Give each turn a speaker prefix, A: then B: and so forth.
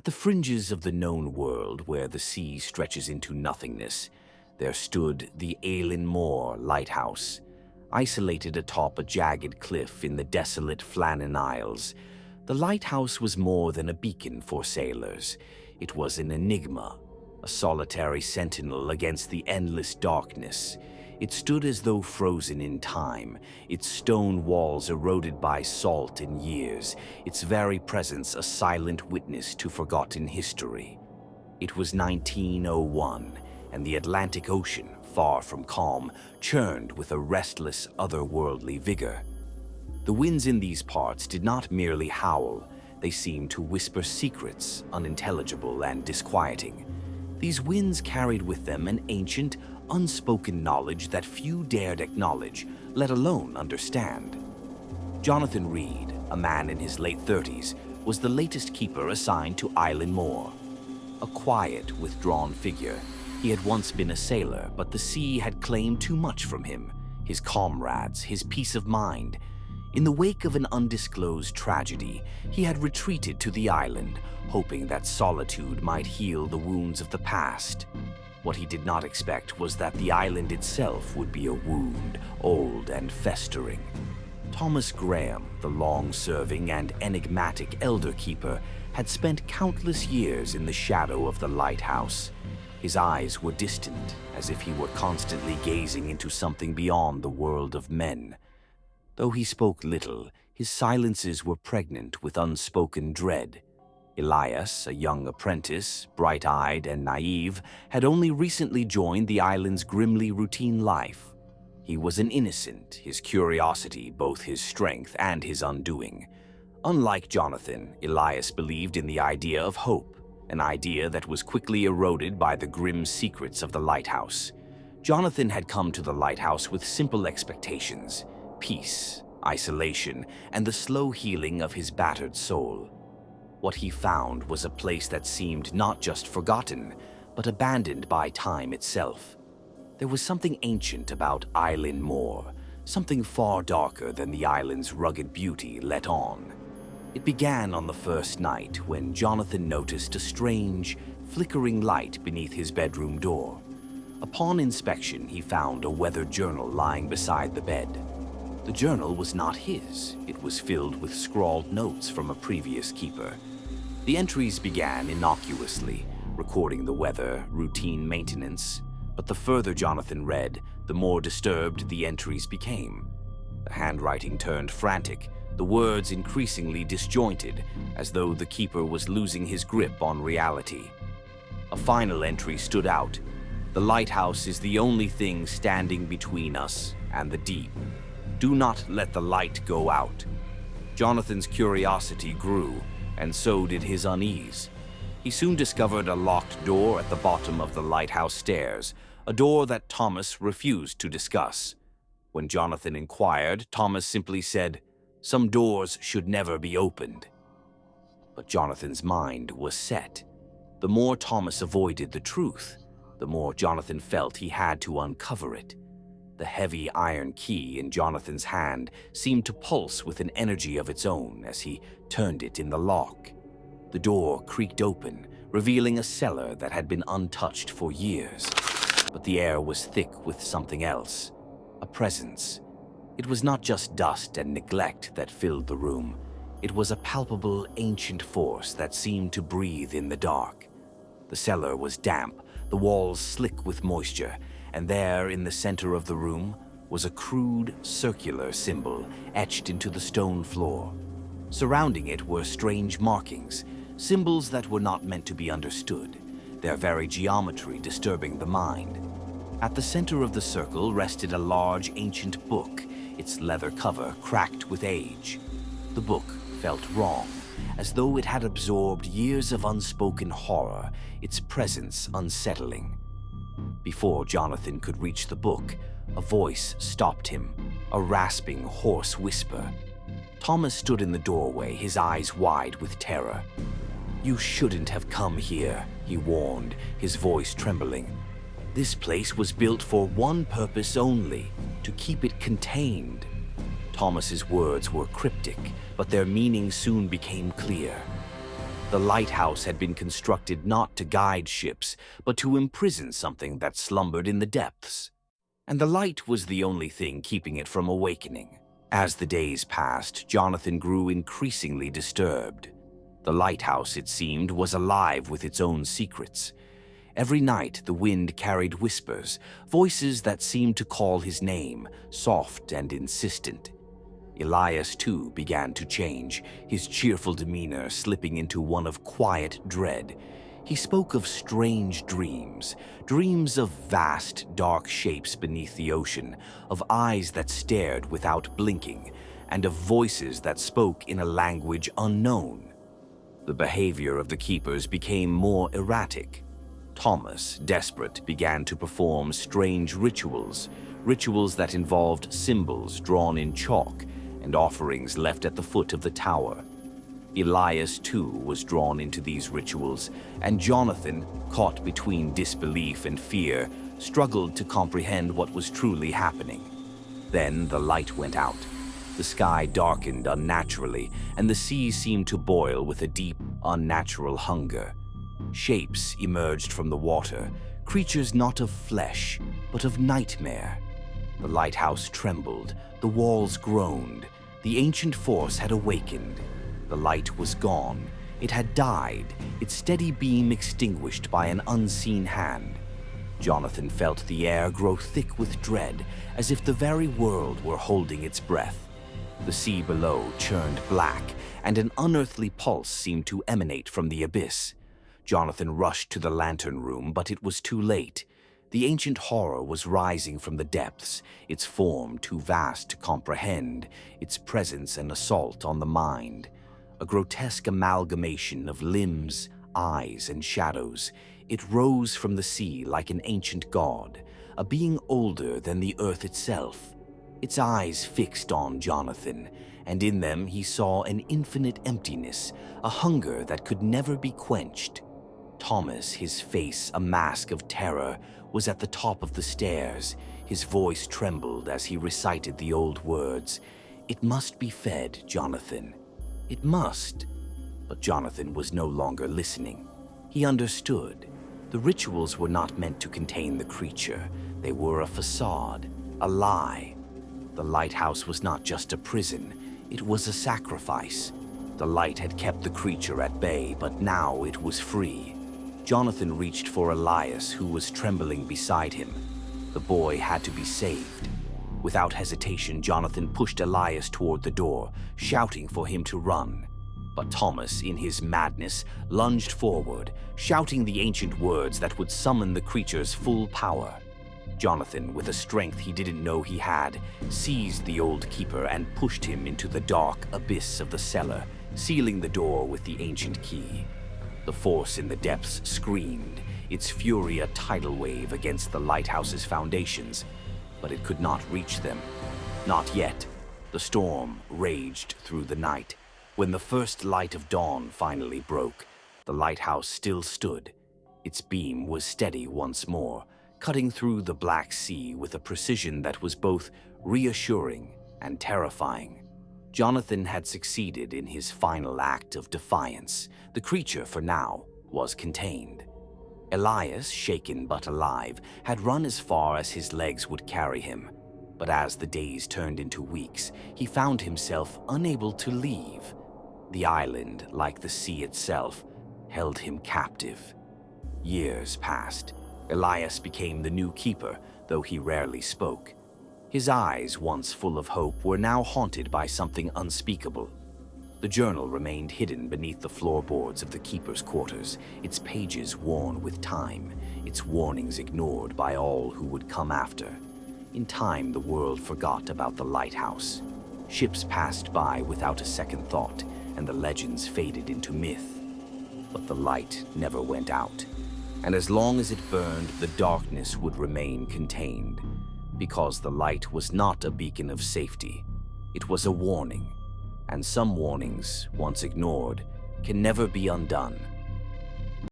A: At the fringes of the known world, where the sea stretches into nothingness, there stood the Lighthouse, isolated atop a jagged cliff in the desolate Flannan Isles. The lighthouse was more than a beacon for sailors. It was an enigma, a solitary sentinel against the endless darkness. It stood as though frozen in time, its stone walls eroded by salt and years, its very presence a silent witness to forgotten history. It was 1901, and the Atlantic Ocean, far from calm, churned with a restless, otherworldly vigor. The winds in these parts did not merely howl, they seemed to whisper secrets, unintelligible and disquieting. These winds carried with them an ancient, unspoken knowledge that few dared acknowledge, let alone understand. Jonathan Reed, a man in his late 30s, was the latest keeper assigned to Island Moor. A quiet, withdrawn figure, he had once been a sailor, but the sea had claimed too much from him, his comrades, his peace of mind. In the wake of an undisclosed tragedy, he had retreated to the island, hoping that solitude might heal the wounds of the past. What he did not expect was that the island itself would be a wound, old and festering. Thomas Graham, the long-serving and enigmatic elder keeper, had spent countless years in the shadow of the lighthouse. His eyes were distant, as if he were constantly gazing into something beyond the world of men. Though he spoke little, his silences were pregnant with unspoken dread. Elias, a young apprentice, bright-eyed and naive, had only recently joined the island's grimly routine life. He was an innocent, his curiosity both his strength and his undoing. Unlike Jonathan, Elias believed in the idea of hope, an idea that was quickly eroded by the grim secrets of the lighthouse. Jonathan had come to the lighthouse with simple expectations: peace, isolation, and the slow healing of his battered soul. What he found was a place that seemed not just forgotten, but abandoned by time itself. There was something ancient about Island Moor, something far darker than the island's rugged beauty let on. It began on the first night when Jonathan noticed a strange, flickering light beneath his bedroom door. Upon inspection, he found a weathered journal lying beside the bed. The journal was not his. It was filled with scrawled notes from a previous keeper. The entries began innocuously, recording the weather, routine maintenance, but the further Jonathan read, the more disturbed the entries became. The handwriting turned frantic, the words increasingly disjointed, as though the keeper was losing his grip on reality. A final entry stood out: "The lighthouse is the only thing standing between us and the deep. Do not let the light go out." Jonathan's curiosity grew, and so did his unease. He soon discovered a locked door at the bottom of the lighthouse stairs, a door that Thomas refused to discuss. When Jonathan inquired, Thomas simply said, "Some doors should never be opened." But Jonathan's mind was set. The more Thomas avoided the truth, the more Jonathan felt he had to uncover it. The heavy iron key in Jonathan's hand seemed to pulse with an energy of its own as he turned it in the lock. The door creaked open, revealing a cellar that had been untouched for years. But the air was thick with something else, a presence. It was not just dust and neglect that filled the room. It was a palpable, ancient force that seemed to breathe in the dark. The cellar was damp, the walls slick with moisture, and there, in the center of the room, was a crude, circular symbol etched into the stone floor. Surrounding it were strange markings, symbols that were not meant to be understood, their very geometry disturbing the mind. At the center of the circle rested a large, ancient book, its leather cover cracked with age. The book felt wrong, as though it had absorbed years of unspoken horror, its presence unsettling. Before Jonathan could reach the book, a voice stopped him, a rasping, hoarse whisper. Thomas stood in the doorway, his eyes wide with terror. "You shouldn't have come here," he warned, his voice trembling. "This place was built for one purpose only, to keep it contained." Thomas's words were cryptic, but their meaning soon became clear. The lighthouse had been constructed not to guide ships, but to imprison something that slumbered in the depths. And the light was the only thing keeping it from awakening. As the days passed, Jonathan grew increasingly disturbed. The lighthouse, it seemed, was alive with its own secrets. Every night the wind carried whispers, voices that seemed to call his name, soft and insistent. Elias, too, began to change, his cheerful demeanor slipping into one of quiet dread. He spoke of strange dreams, dreams of vast, dark shapes beneath the ocean, of eyes that stared without blinking, and of voices that spoke in a language unknown. The behavior of the keepers became more erratic. Thomas, desperate, began to perform strange rituals that involved symbols drawn in chalk and offerings left at the foot of the tower. Elias, too, was drawn into these rituals, and Jonathan, caught between disbelief and fear, struggled to comprehend what was truly happening. Then the light went out. The sky darkened unnaturally, and the sea seemed to boil with a deep, unnatural hunger. Shapes emerged from the water, creatures not of flesh, but of nightmare. The lighthouse trembled, the walls groaned. The ancient force had awakened. The light was gone. It had died, its steady beam extinguished by an unseen hand. Jonathan felt the air grow thick with dread, as if the very world were holding its breath. The sea below churned black, and an unearthly pulse seemed to emanate from the abyss. Jonathan rushed to the lantern room, but it was too late. The ancient horror was rising from the depths, its form too vast to comprehend, its presence an assault on the mind. A grotesque amalgamation of limbs, eyes, and shadows, it rose from the sea like an ancient god, a being older than the earth itself. Its eyes fixed on Jonathan, and in them he saw an infinite emptiness, a hunger that could never be quenched. Thomas, his face a mask of terror, was at the top of the stairs. His voice trembled as he recited the old words. "It must be fed, Jonathan. It must." But Jonathan was no longer listening. He understood. The rituals were not meant to contain the creature. They were a facade, a lie. The lighthouse was not just a prison. It was a sacrifice. The light had kept the creature at bay, but now it was free. Jonathan reached for Elias, who was trembling beside him. The boy had to be saved. Without hesitation, Jonathan pushed Elias toward the door, shouting for him to run. But Thomas, in his madness, lunged forward, shouting the ancient words that would summon the creature's full power. Jonathan, with a strength he didn't know he had, seized the old keeper and pushed him into the dark abyss of the cellar, sealing the door with the ancient key. The force in the depths screamed, its fury a tidal wave against the lighthouse's foundations, but it could not reach them. Not yet. The storm raged through the night. When the first light of dawn finally broke, the lighthouse still stood. Its beam was steady once more, cutting through the black sea with a precision that was both reassuring and terrifying. Jonathan had succeeded in his final act of defiance. The creature, for now, was contained. Elias, shaken but alive, had run as far as his legs would carry him. But as the days turned into weeks, he found himself unable to leave. The island, like the sea itself, held him captive. Years passed. Elias became the new keeper, though he rarely spoke. His eyes, once full of hope, were now haunted by something unspeakable. The journal remained hidden beneath the floorboards of the keeper's quarters, its pages worn with time, its warnings ignored by all who would come after. In time, the world forgot about the lighthouse. Ships passed by without a second thought, and the legends faded into myth. But the light never went out, and as long as it burned, the darkness would remain contained. Because the light was not a beacon of safety, it was a warning, and some warnings, once ignored, can never be undone.